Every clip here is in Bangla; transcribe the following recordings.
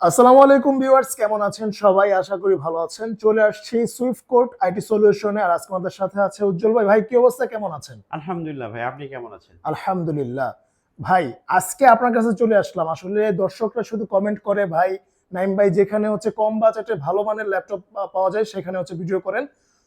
আসসালামু আলাইকুম ভিউয়ার্স, কেমন আছেন সবাই? আশা করি ভালো আছেন। চলে আসছি সুইফট কোড আইটি সলিউশনে। আর আজকে আমাদের সাথে আছে উজ্জ্বল ভাই। ভাই কি অবস্থা, কেমন আছেন? আলহামদুলিল্লাহ ভাই, আপনি কেমন আছেন? আলহামদুলিল্লাহ। ভাই আজকে আপনার কাছে চলে আসলাম। আসলে দর্শকরা শুধু কমেন্ট করে ভাই, নাইম ভাই যেখানে হচ্ছে কম বাজেটে ভালো মানের ল্যাপটপ পাওয়া যায় সেখানে হচ্ছে ভিডিও করেন।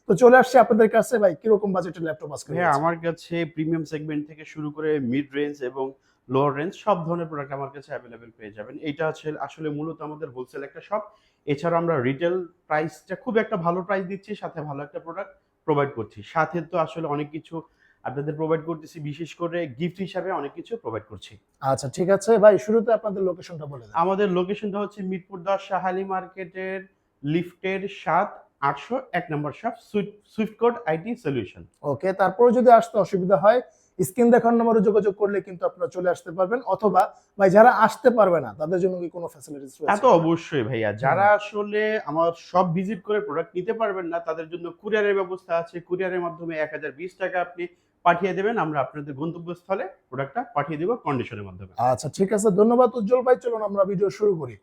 তো চলে আসছি আপনাদের কাছে। ভাই কিরকম বাজেটের ল্যাপটপ আজকে ভাইয়া রয়েছে? আমার কাছে প্রিমিয়াম সেগমেন্ট থেকে শুরু করে মিড রেঞ্জ এবং লোয়ার রেঞ্জ সব ধরনের প্রোডাক্ট আমার কাছে অ্যাভেলেবেল পেয়ে যাবেন। এইটা আসলে মূলত আমাদের হোলসেল একটা শপ। এছাড়া আমরা রিটেল প্রাইসটা খুব একটা ভালো প্রাইস দিচ্ছি, সাথে ভালো একটা প্রোডাক্ট প্রোভাইড করছি। সাথে তো আসলে অনেক কিছু আপনাদের প্রোভাইড করতেছি, বিশেষ করে গিফট হিসাবে অনেক কিছু প্রোভাইড করছি। আচ্ছা ঠিক আছে ভাই, শুরুতে আপনাদের লোকেশনটা বলে দেন। আমাদের লোকেশনটা হচ্ছে মিরপুর ১০ শাহালি মার্কেটের লিফটের ৭-৮০০ number shop, Swift Code IT Solution. Okay, তারপরে যদি আসতে অসুবিধা হয় স্ক্রিন দেখার নম্বরে যোগাযোগ করলে কিন্তু আপনারা চলে আসতে পারবেন। অথবা ভাই যারা আসতে পারবে না তাদের জন্য কি কোনো ফ্যাসিলিটিস তা রয়েছে? তো অবশ্যই ভাইয়া। যারা আসলে আমার শপ ভিজিট করে প্রোডাক্ট নিতে পারবেন না, তাদের জন্য কুরিয়ারের ব্যবস্থা আছে। কুরিয়ারের মাধ্যমে ৳১,০২০ আপনি পাঠিয়ে দেবেন। আমরা আপনাদের গন্তব্যস্থলে প্রোডাক্টটা পাঠিয়ে দেব কন্ডিশনের মাধ্যমে। আচ্ছা ঠিক আছে, ধন্যবাদ উজ্জ্বল ভাই। চলুন আমরা ভিডিও শুরু করি।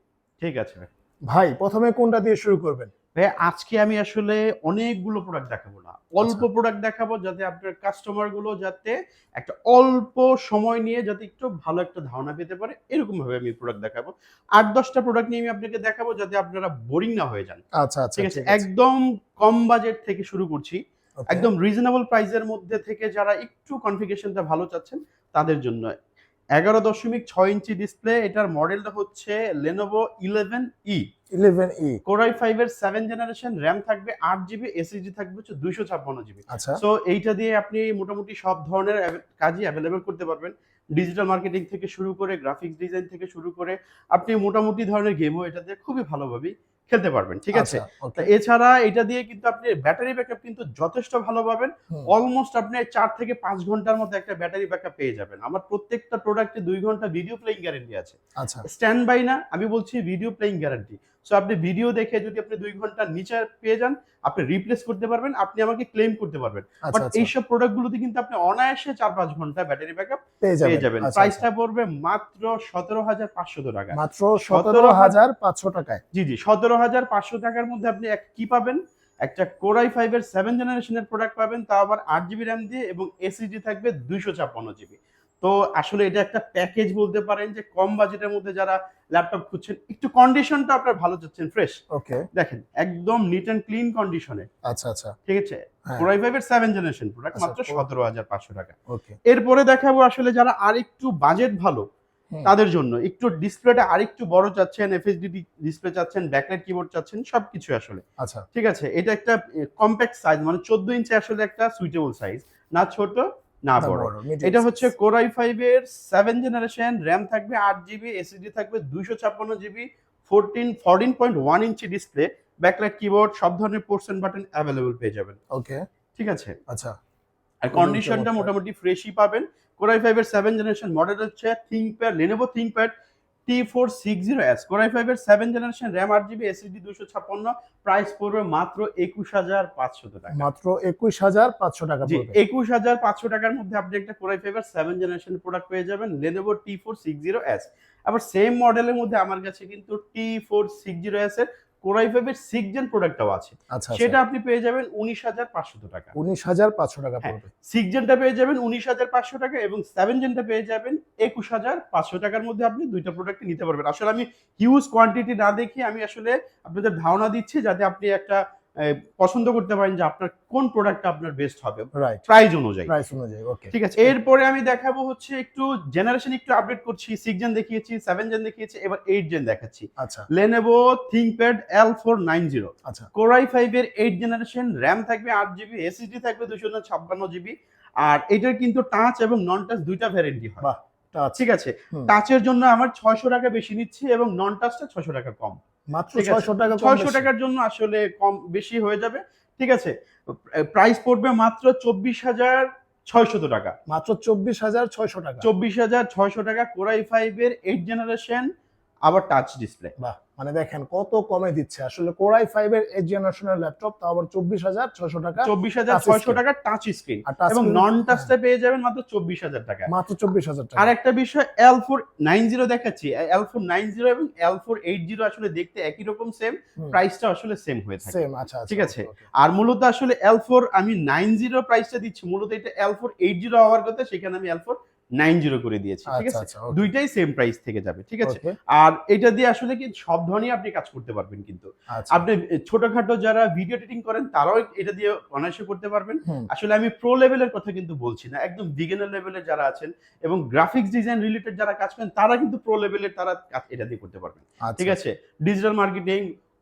ঠিক আছে ভাই। ভাই প্রথমে কোনটা দিয়ে শুরু করবেন? ভাইয়া আজকে আমি আসলে অনেকগুলো প্রোডাক্ট দেখাবো না। অল্প আচ্ছা প্রোডাক্ট দেখাবো, যাতে আপনার কাস্টমার গুলো যাতে একটা অল্প সময় নিয়ে যাতে একটু ভালো একটা ধারণা পেতে পারে, এরকম ভাবে আমি প্রোডাক্ট দেখাবো। ৮-১০ টা প্রোডাক্ট নিয়ে আমি আপনাকে দেখাবো যাতে আপনারা বোরিং না হয়ে যান। আচ্ছা আচ্ছা ঠিক আছে? ঠিক আছে। একদম কম বাজেট থেকে শুরু করছি। ওকে। একদম রিজনেবল প্রাইস এর মধ্যে থেকে যারা একটু কনফিগারেশনটা ভালো চাচ্ছেন তাদের জন্য। ১১.৬ ইঞ্চি ডিসপ্লে, এটার মডেলটা হচ্ছে Lenovo 11E। 11E। Core i5 এর 7 জেনারেশন, র‍্যাম থাকবে ৮ জিবি, এসএসডি থাকবে হচ্ছে ২৫৬ জিবি। আচ্ছা সো এইটা দিয়ে আপনি মোটামুটি সব ধরনের কাজই এভেইলেবল করতে পারবেন। ডিজিটাল মার্কেটিং থেকে শুরু করে গ্রাফিক্স ডিজাইন থেকে শুরু করে আপনি মোটামুটি ধরনের গেমও এটা দিয়ে খুবই ভালোভাবেই খেলতে পারবেন। ঠিক আছে? আচ্ছা তা ওকে। এছাড়া এটা দিয়ে কিন্তু আপনি ব্যাটারি ব্যাকআপ কিন্তু যথেষ্ট ভালো পাবেন। হুম। অলমোস্ট আপনি ৪ থেকে ৫ ঘন্টার মধ্যে একটা ব্যাটারি ব্যাকআপ পেয়ে যাবেন। আমার প্রত্যেকটা প্রোডাক্টে ২ ঘন্টা ভিডিও প্লেইং গ্যারান্টি আছে। আচ্ছা স্ট্যান্ড বাই না, আমি বলছি ভিডিও প্লেইং গ্যারান্টি। সো আপনি ভিডিও দেখে যদি আপনি ২ ঘন্টার নিচে পেয়ে যান, আপনি রিপ্লেস করতে পারবেন, আপনি আমাকে ক্লেম করতে পারবেন। আচ্ছা বাট আচ্ছা এইসব প্রোডাক্ট গুলোতে কিন্তু আপনি অনায়াসে ৪-৫ ঘন্টা ব্যাটারি ব্যাকআপ পেয়ে পেয়ে যাবেন। যাবেন। আচ্ছা আচ্ছা। প্রাইসটা পড়বে মাত্র ৳১৭,৫০০। মাত্র ১৭,০০০ 17,500 টাকায়। জি, জি, ৳১৭,৫০০ র মধ্যে আপনি কি পাবেন? একটা Core i5 এর 7 জেনারেশন এর প্রোডাক্ট পাবেন, তাও আবার ৮ জিবি র‍্যাম দিয়ে, এবং এসএসডি থাকবে ২৫৬ জিবি। তো আসলে এটা একটা প্যাকেজ বলতে পারেন, যে কম বাজেটের মধ্যে যারা ল্যাপটপ খুঁজছেন, একটু কন্ডিশনটা আপনার ভালো চাচ্ছেন, ফ্রেশ। ওকে। দেখেন একদম নিট অ্যান্ড ক্লিন কন্ডিশনে। আচ্ছা আচ্ছা। ঠিক আছে? হ্যাঁ। Core i5 এর 7 জেনারেশন প্রোডাক্ট আচ্ছা মাত্র ৳১৭,৫০০। ওকে। এরপরে দেখাবো আসলে যারা আরেকটু বাজেট ভালো হুম। তাদের জন্য, একটু ডিসপ্লেটা আরেকটু বড় চাচ্ছেন, এফএসডি ডিসপ্লে চাচ্ছেন, ব্যাকলাইট কিবোর্ড চাচ্ছেন, সবকিছু আসলে। আচ্ছা। ঠিক আছে? এটা একটা কম্প্যাক্ট সাইজ, মানে ১৪ ইঞ্চি আসলে একটা সুইটেবল সাইজ। না ছোট, না না বড়। বড়, মিডিয়াম এটা সাইজ। হচ্ছে Core i5 এর 7 জেনারেশন, র‍্যাম থাকবে ৮ জিবি, এসএসডি থাকবে ২৫৬ GB, 14.1 inch display, backlight keyboard, সব ধরনের পোর্টস এন্ড বাটন এভেইলেবল পেয়ে যাবেন। ওকে। ঠিক আছে? আচ্ছা। আর খুবই কন্ডিশনটা চমৎকার। মোটামুটি ফ্রেশই পাবেন। Core i5 এর 7 জেনারেশন মডেল হচ্ছে Lenovo ThinkPad T460S। Core i5 এর 7 generation, RAM ৮ GB, SSD ২৫৬, price পড়বে মাত্র ৳২১,৫০০। মাত্র 21,500 টাকা জি, পড়বে। ৳২১,৫০০ র মধ্যে আপনি একটা Core i5 এর 7 জেনারেশন প্রোডাক্ট পেয়ে যাবেন, Lenovo T460S। আবার সেম মডেলের মধ্যে আমার কাছে কিন্তু T460S এর Core i5 এর 6 জেন প্রোডাক্টটাও আছে। আচ্ছা আচ্ছা। সেটা আপনি পেয়ে যাবেন ৳১৯,৫০০। 19,500 টাকা হ্যাঁ, পড়বে। 6 জেনটা পেয়ে যাবেন ৳১৯,৫০০, এবং 7 জেনটা পেয়ে যাবেন ৳২১,৫০০ র মধ্যে আপনি ২ টা প্রোডাক্টই নিতে পারবেন। আসলে আমি হিউজ কোয়ান্টিটি না দেখিয়ে আমি আসলে আপনাদের ধারণা দিচ্ছি, যাতে আপনি একটা পছন্দ করতে পারেন যে আপনার কোন প্রোডাক্টটা আপনার বেস্ট হবে রাইট। প্রাইস অনুযায়ী। প্রাইস অনুযায়ী। ওকে। ঠিক আছে? এরপরে আমি দেখাবো হচ্ছে একটু জেনারেশন একটু আপডেট করছি। 6 জেন দেখিয়েছি, 7 জেন দেখিয়েছি, এবার 8 জেন দেখাচ্ছি। আচ্ছা Lenovo ThinkPad L490। আচ্ছা। Core i5 এর 8 জেনারেশন, র‍্যাম থাকবে ৮ জিবি, এসএসডি থাকবে ২৫৬ জিবি। আর এটার কিন্তু টাচ এবং নন টাচ ২ টা ভ্যারিয়েন্টই হয়। বাহ! টাচ। ঠিক আছে? হুম। টাচের জন্য আমার ৳৬০০ বেশি নিচ্ছি, এবং নন টাচটা ৳৬০০ কম। মাত্র ঠিক আছে? 600 টাকা কম ৳৬০০ বেশি। র জন্য আসলে কম বেশি হয়ে যাবে। ঠিক আছে? প্রাইস পড়বে মাত্র ৳২৪,৬০০। মাত্র 24,600 টাকা। ৳২৪,৬০০ Core i5 এর 8 জেনারেশন, আবার টাচ ডিসপ্লে। বাহ, মানে দেখেন কত কমে দিচ্ছে আসলে কোর i5 এর 8 জেনারেশনের ল্যাপটপ, তাও আবার 24,600 টাকা, 24,600 টাকা টাচ স্ক্রিন আর টাচ এবং স্ক্রিন, নন টাচটা পেয়ে যাবেন মাত্র 24,000 টাকা। মাত্র 24,000 টাকা। আর একটা বিষয় L490 দেখাচ্ছি, L490 এবং L480 আসলে দেখতে একই রকম সেম, প্রাইসটা আসলে সেম হয়ে থাকে। সেম, আচ্ছা ঠিক আছে। আর মূলত আসলে L4 আমি 90 প্রাইসটা দিচ্ছি, মূলত এটা L480 হওয়ার কথা, সেখানে আমি L490 করে দিয়েছি। ঠিক আছে, দুইটাই সেম প্রাইস থেকে যাবে। ঠিক আছে। আর এটা দিয়ে আসলে কি সব ধরনের আপনি কাজ করতে পারবেন, কিন্তু আপনি ছোটখাটো যারা ভিডিও এডিটিং করেন তারাও এটা দিয়ে অনায়াসে করতে পারবেন। আসলে আমি প্রো লেভেলের কথা কিন্তু বলছি না, একদম বিগিনার লেভেলের যারা আছেন এবং গ্রাফিক্স ডিজাইন রিলেটেড যারা কাজ করেন তারা কিন্তু প্রো লেভেলের তারা এটা দিয়ে করতে পারবেন। ঠিক আছে। ডিজিটাল মার্কেটিং,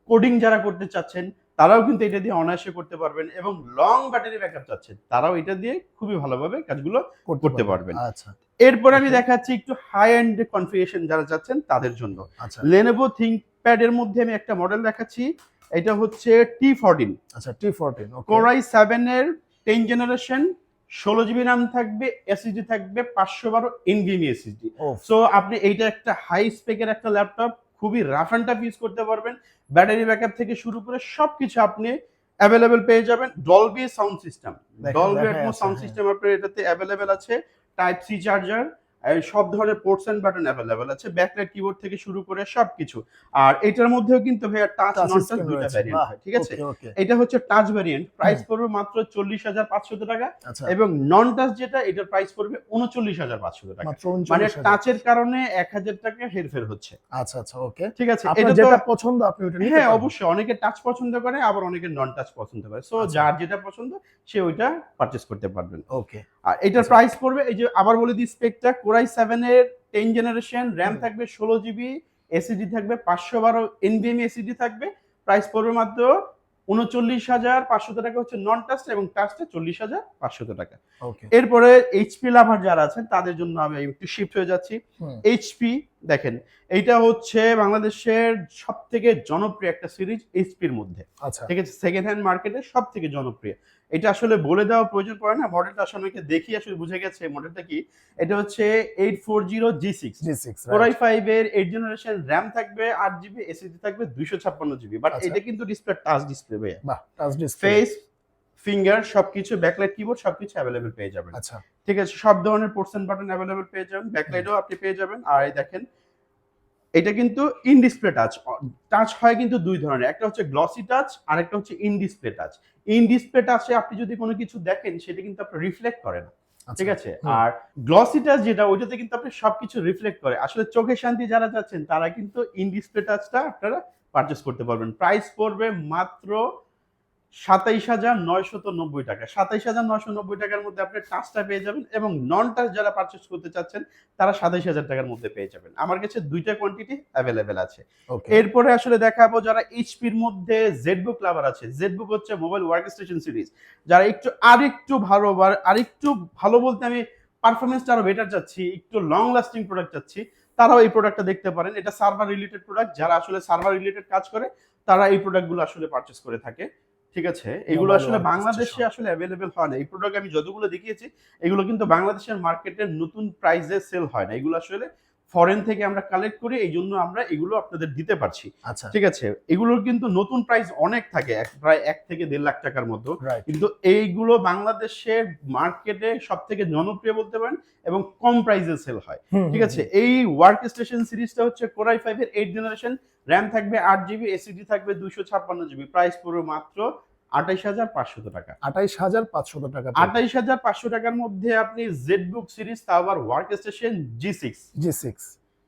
কোডিং যারা করতে চাচ্ছেন তারাও কিন্তু এটা দিয়ে অনায়াসে করতে পারবেন, এবং লং ব্যাটারি ব্যাকআপ চাচ্ছেন তারাও এটা দিয়ে খুবই ভালোভাবে কাজগুলো করতে পারবেন। আচ্ছা, এরপর আমি দেখাচ্ছি একটু হাই এন্ড কনফিগারেশন যারা চাচ্ছেন তাদের জন্য। Lenovo ThinkPad এর মধ্যে আমি একটা মডেল দেখাচ্ছি, এটা হচ্ছে T14। আচ্ছা, T14 Core i7 এর 10 জেনারেশন, 16GB RAM থাকবে, এসএসডি থাকবে 512 NVMe এসএসডি। সো আপনি এইটা একটা হাই স্পেকের একটা ল্যাপটপ, খুবই রাফ এন্ড টাফ ইউজ করতে পারবেন। ব্যাটারি ব্যাকআপ থেকে শুরু করে সবকিছু আপনি অ্যাভেলেবেল পেয়ে যাবেন। Dolby sound system, Dolby atoms sound system আপনার এটাতে অ্যাভেলেবেল আছে। টাইপ সি চার্জার, সব ধরনের পোর্টস এন্ড বাটন অ্যাভেলেবেল আছে, ব্যাকলাইট কিবোর্ড থেকে শুরু করে সবকিছু। আর এটার মধ্যেও কিন্তু ভাইয়া টাচ নন টাচ দুইটা ভ্যারিয়েন্ট হয়। ঠিক আছে। এটা হচ্ছে টাচ ভ্যারিয়েন্ট, প্রাইস পড়বে মাত্র 40,500 টাকা, এবং নন টাচ যেটা এটার প্রাইস পড়বে 39,500 টাকা। মানে টাচের কারণে 1,000 টাকা হেরফের হচ্ছে। আচ্ছা আচ্ছা, ওকে, ঠিক আছে। এটা যেটা পছন্দ আপনি ওটা নিতে পারেন। হ্যাঁ অবশ্যই, অনেকে টাচ পছন্দ করে, আবার অনেকে নন টাচ পছন্দ করে। সো যার যেটা পছন্দ সে ওইটা পারচেজ করতে পারবেন। ওকে। আর এটার প্রাইস পড়বে, এই যে আবার বলে দিই স্পেকটা, Core i7 এর 10 জেনারেশন, RAM থাকবে 16GB, এসএসডি থাকবে 512 NVMe এসএসডি থাকবে। প্রাইস পড়বে মাত্র 39,500 টাকা হচ্ছে নন টাচ, এবং টাচটা 40,500 টাকা। এরপরে এইচপি লাভার যারা আছেন তাদের জন্য আমি একটু শিফট হয়ে যাচ্ছি। এইচপি দেখেন, এইটা হচ্ছে বাংলাদেশের সবথেকে জনপ্রিয় একটা সিরিজ এইচপির মধ্যে। ঠিক আছে, সেকেন্ড হ্যান্ড মার্কেটে সবথেকে জনপ্রিয়। এটা আসলে বলে দেওয়া প্রয়োজন পড়ে না, মডেলটা আসলে অনেকে দেখি আসলে বুঝে গেছে মডেলটা কি। এটা হচ্ছে 840G6 Core i5 এর 8 জেনারেশন, RAM থাকবে 8GB, এসএসডি থাকবে 256GB। বাট এটা কিন্তু ডিসপ্লে টাচ ডিসপ্লে ভাইয়া, টাচ ডিসপ্লে, ফেস, ফিঙ্গার সবকিছু, ব্যাকলাইট কিবোর্ড সবকিছু অ্যাভেলেবেল পেয়ে যাবেন। আচ্ছা, ঠিক আছে, সব ধরনের পোর্টস এন্ড বাটন অ্যাভেলেবেল পেয়ে যাবেন, ব্যাকলাইটও আপনি পেয়ে যাবেন। আর এই দেখেন, এটা কিন্তু ইন ডিসপ্লে টাচ। টাচ হয় কিন্তু দুই ধরনের, একটা হচ্ছে গ্লসি টাচ আর একটা হচ্ছে in display touch. In display টাচে আপনি যদি কোনো কিছু দেখেন সেটা কিন্তু আপনি রিফ্লেক্ট করে না। ঠিক আছে। আর গ্লসি টাচ যেটা, ওইটাতে কিন্তু আপনি সবকিছু রিফ্লেক্ট করে। আসলে চোখের শান্তি যারা চাচ্ছেন তারা কিন্তু ইন ডিসপ্লে টাচটা আপনারা পারচেজ করতে পারবেন। প্রাইস পড়বে মাত্র 27,990 টাকা। 27,990 টাকার মধ্যে আপনি টাচটা পেয়ে যাবেন, এবং নন টাচ যারা পারচেজ করতে চাচ্ছেন তারা 27,000 টাকার মধ্যে পেয়ে যাবেন। আমার কাছে দুইটা কোয়ান্টিটি অ্যাভেলেবেল আছে। এরপরে আসলে দেখাবো যারা এইচপির মধ্যে জেডবুক লাভার আছে। জেডবুক হচ্ছে মোবাইল ওয়ার্ক স্টেশন সিরিজ, যারা আরেকটু ভালো বলতে আমি পারফরমেন্সটা আরো বেটার চাচ্ছি, একটু লং লাস্টিং প্রোডাক্ট চাচ্ছি, তারাও এই প্রোডাক্টটা দেখতে পারেন। এটা সার্ভার রিলেটেড প্রোডাক্ট, যারা আসলে সার্ভার রিলেটেড কাজ করে তারা এই প্রোডাক্টগুলো আসলে পারচেজ করে থাকে। ঠিক আছে। এগুলো আসলে বাংলাদেশে আসলে অ্যাভেলেবেল হয় না। এই প্রোডাক্ট আমি যতগুলো দেখিয়েছি এগুলো কিন্তু বাংলাদেশের মার্কেটে নতুন প্রাইসে সেল হয় না, এগুলো আসলে ফরেন থেকে আমরা কালেক্ট করি, এই জন্য আমরা এগুলো আপনাদের দিতে পারছি। ঠিক আছে। এগুলোর কিন্তু নতুন প্রাইস অনেক থাকে, প্রায় 1 থেকে 1.5 লাখ টাকার মতো, কিন্তু এইগুলো বাংলাদেশের মার্কেটে সব থেকে জনপ্রিয় বলতে পারেন এবং কম প্রাইসে সেল হয়। ঠিক আছে। এই ওয়ার্ক স্টেশন সিরিজটা হচ্ছে Core i5 এর 8 জেনারেশন, RAM থাকবে 8GB, এসএসডি থাকবে 256GB। প্রাইস পড়বে মাত্র 28,500 টাকা। 28,500 টাকা। 28,500 টাকার মধ্যে আপনি জেডবুক সিরিজ, তাও আবার ওয়ার্ক স্টেশন G6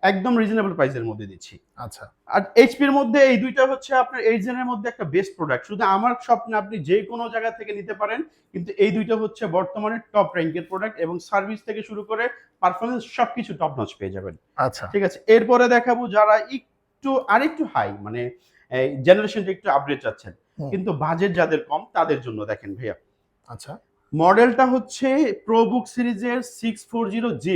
একদম রিজনেবল প্রাইসের মধ্যে দিচ্ছি। আচ্ছা। আর এইচপির মধ্যে এই দুইটা হচ্ছে আপনার 8 জেনের মধ্যে একটা বেস্ট প্রোডাক্ট। শুধু আমার স্বপ্নে আপনি যে কোনো জায়গা থেকে নিতে পারেন, কিন্তু এই দুইটা হচ্ছে বর্তমানে টপ র্যাঙ্কের প্রোডাক্ট, এবং সার্ভিস থেকে শুরু করে পারফরমেন্স সবকিছু টপ নচ পেয়ে যাবেন। আচ্ছা, ঠিক আছে। এরপরে দেখাবো যারা আরেকটু হাই, মানে জেনারেশনটা একটু আপডেট চাচ্ছেন কিন্তু বাজেট যাদের কম, তাদের জন্য দেখেন ভাইয়া। আচ্ছা, মডেলটা হচ্ছে প্রোবুক সিরিজের 640Z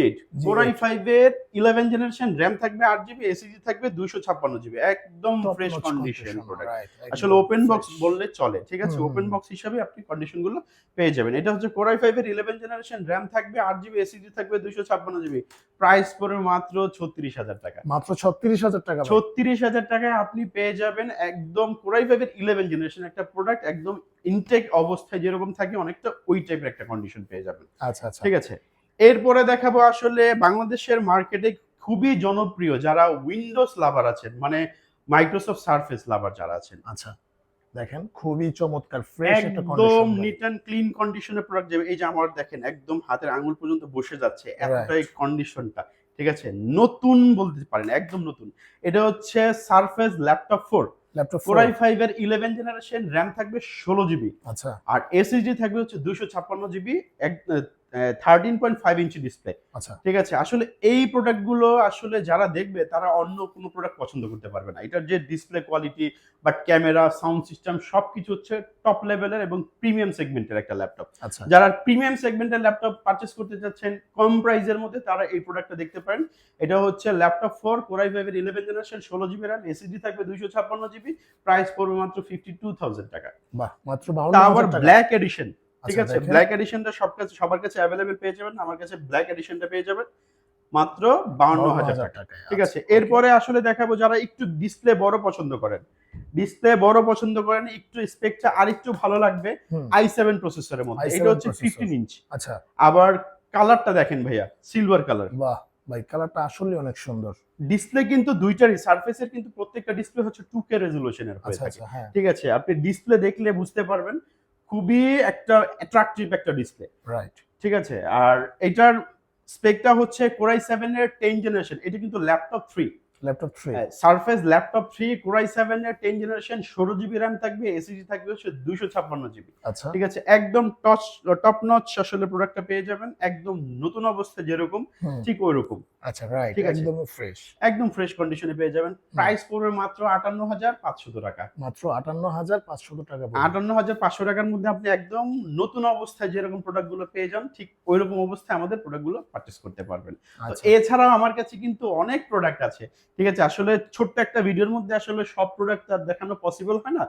Core i5 এর 11 জেনারেশন র্যাম থাকবে 8GB, এসএসডি থাকবে 256GB, একদম ফ্রেশ কন্ডিশন প্রোডাক্ট। আসলে ওপেন বক্স বললে চলে, ঠিক আছে, ওপেন বক্স হিসাবে আপনি কন্ডিশনগুলো পেয়ে যাবেন। এটা হচ্ছে Core i5 এর 11 জেনারেশন র্যাম থাকবে 8GB, এসএসডি থাকবে 256GB, প্রাইস পড়বে মাত্র 36,000 টাকা। মাত্র 36,000 টাকা। 36,000 টাকায় আপনি পেয়ে যাবেন একদম Core i5 এর 11 জেনারেশন একটা প্রোডাক্ট, একদম ইনটেক অবস্থায় যেরকম থাকে অনেকটা ওই টাইপের একটা কন্ডিশন পেয়ে যাবেন। আচ্ছা আচ্ছা, ঠিক আছে। এরপরে দেখাবো আসলে বাংলাদেশের মার্কেটে খুবই জনপ্রিয় যারা উইন্ডোজ লাভার আছেন, মানে মাইক্রোসফট সারফেস লাভার যারা আছেন। আচ্ছা দেখেন খুবই চমৎকার ফ্রেশ একটা একদম কন্ডিশন, নিট এন্ড ক্লিন কন্ডিশনের প্রোডাক্ট যাবে। এই যে আমার দেখেন একদম হাতের আঙুল পর্যন্ত বসে যাচ্ছে, এতটাই কন্ডিশনটা, ঠিক আছে, নতুন বলতে পারেন, একদম নতুন। এটা হচ্ছে সারফেস ল্যাপটপ 4 Core i5 এর 11 জেনারেশন, র্যাম থাকবে 16GB, আচ্ছা, আর এসএসডি থাকবে হচ্ছে 256GB, 13.5 ইঞ্চি ডিসপ্লে। আচ্ছা ঠিক আছে। আসলে এই প্রোডাক্টগুলো আসলে যারা দেখবে তারা অন্য কোনো প্রোডাক্ট পছন্দ করতে পারবে না। এটার যে ডিসপ্লে কোয়ালিটি বা ক্যামেরা, সাউন্ড সিস্টেম সবকিছু হচ্ছে টপ লেভেলের এবং প্রিমিয়াম সেগমেন্টের একটা ল্যাপটপ। আচ্ছা, যারা প্রিমিয়াম সেগমেন্টের ল্যাপটপ পারচেজ করতে চাচ্ছেন কম প্রাইসের মধ্যে, তারা এই প্রোডাক্টটা দেখতে পারেন। এটা হচ্ছে ল্যাপটপ 4 Core i5 এর 11 জেনারেশন, 16GB র্যাম, এসএসডি থাকবে 256GB, প্রাইস পড়বে মাত্র 52,000 টাকা। বাহ, মাত্র তা আবার 52,000 টাকা। ব্ল্যাক এডিশন, ঠিক আচ্ছা, আছে, দেখেন। ব্ল্যাক এডিশনটা সবার কাছে অ্যাভেলেবেল পেয়ে যাবেন। আমার কাছে ব্ল্যাক এডিশনটা পেয়ে যাবেন মাত্র 52,000 টাকা। ঠিক আছে। এরপরে আসলে দেখাবো যারা একটু ডিসপ্লে বড় পছন্দ করেন, একটু স্পেকটা আর একটু ভালো লাগবে i7 প্রসেসরের মধ্যে। এটা হচ্ছে 15 ইঞ্চ। আচ্ছা, আবার কালারটা দেখেন ভাইয়া, সিলভার কালার। বাহ ভাই, কালারটা আসলে অনেক সুন্দর। ডিসপ্লে কিন্তু দুইটারই, সারফেসের কিন্তু প্রত্যেকটা ডিসপ্লে হচ্ছে 2K রেজোলিউশনের হয়ে আচ্ছা থাকে। আচ্ছা, হ্যাঁ, ঠিক আছে। আপনি ডিসপ্লে দেখলে বুঝতে পারবেন খুবই একটা অ্যাট্রাকটিভ একটা ডিসপ্লে। রাইট। ঠিক আছে। আর এটার স্পেকটা হচ্ছে Core i7 এর 10 জেনারেশন। এটা কিন্তু laptop 3, laptop 3, surface laptop 3 Core i7 এর 10 জেনারেশন, 16GB র্যাম থাকবে, এসএসডি থাকবে হচ্ছে 256GB। আচ্ছা, ঠিক আছে। একদম টপ নচ আসলে প্রোডাক্টটা পেয়ে যাবেন, একদম নতুন অবস্থায় যেরকম ঠিক ওইরকম। আচ্ছা, রাইট, ঠিক আছে। একদম ফ্রেশ, একদম ফ্রেশ কন্ডিশনে পেয়ে যাবেন। প্রাইস পড়বে মাত্র 58,500 টাকা। মাত্র 58,500 টাকা। 58,500 টাকার মধ্যে আপনি একদম নতুন অবস্থায় যেরকম প্রোডাক্টগুলো পেয়ে যান, ঠিক ওইরকম অবস্থায় আমাদের প্রোডাক্টগুলো পারচেজ করতে পারবেন। তো আচ্ছা, এছাড়াও আমার কাছে কিন্তু অনেক প্রোডাক্ট আছে। ঠিক আছে। আসলে ছোট্ট একটা ভিডিওর মধ্যে আসলে সব প্রোডাক্ট আর দেখানো পসিবল হয় না।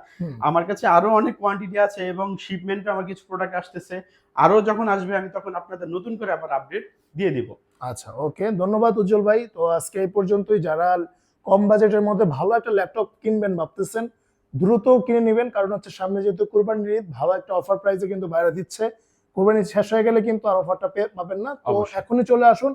আমার কাছে আরো অনেক কোয়ান্টিটি আছে এবং শিপমেন্টে আমার কিছু প্রোডাক্ট আসতেছে। আরো যখন আসবে আমি তখন আপনাদের নতুন করে আবার আপডেট দিয়ে দিব। আচ্ছা, ওকে, ধন্যবাদ উজ্জ্বল ভাই। তো আজকে এই পর্যন্তই। যারা কম বাজেটের মধ্যে ভালো একটা ল্যাপটপ কিনবেন ভাবতেছেন, দ্রুত কিনে নেবেন, কারণ হচ্ছে সামনে যেহেতু কুরবানির ঈদ, ভালো একটা অফার প্রাইসে কিন্তু বাইরে দিচ্ছে। কুরবানি শেষ হয়ে গেলে কিন্তু আর অফারটা পাবেন না। তো অবশ্যই। এখনই চলে আসুন,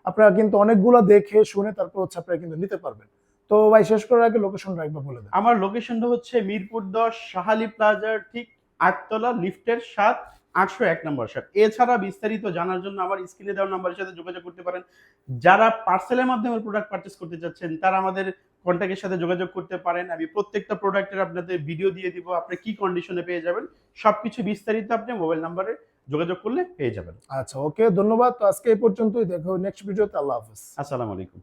আপনারা কিন্তু অনেকগুলো দেখে শুনে তারপর হচ্ছে আপনারা কিন্তু নিতে পারবেন। তো ভাই, শেষ করার আগে লোকেশনটা একবার বলে দেন। আমার লোকেশনটা হচ্ছে মিরপুর 10 শাহালি প্লাজার ঠিক 8 তলা, লিফটের 7, 801 নম্বর শাট। এছাড়া বিস্তারিত জানার জন্য আমার স্ক্রিনে দেওয়া নাম্বারের সাথে যোগাযোগ করতে পারেন। যারা পার্সেলের মাধ্যমে প্রোডাক্ট পারচেজ করতে চাচ্ছেন তারা আমাদের কন্ট্যাক্টের সাথে যোগাযোগ করতে পারেন। আমি প্রত্যেকটা প্রোডাক্টের আপনাদের ভিডিও দিয়ে দিব, আপনি কি কন্ডিশনে পেয়ে যাবেন সবকিছু বিস্তারিত আপনি মোবাইল নাম্বারে যোগাযোগ করলে পেয়ে যাবেন। আচ্ছা, ওকে, ধন্যবাদ। তো আজকে এই পর্যন্তই, দেখা হবে নেক্সট ভিডিওতে। আল্লাহ হাফেজ। আসসালামু আলাইকুম।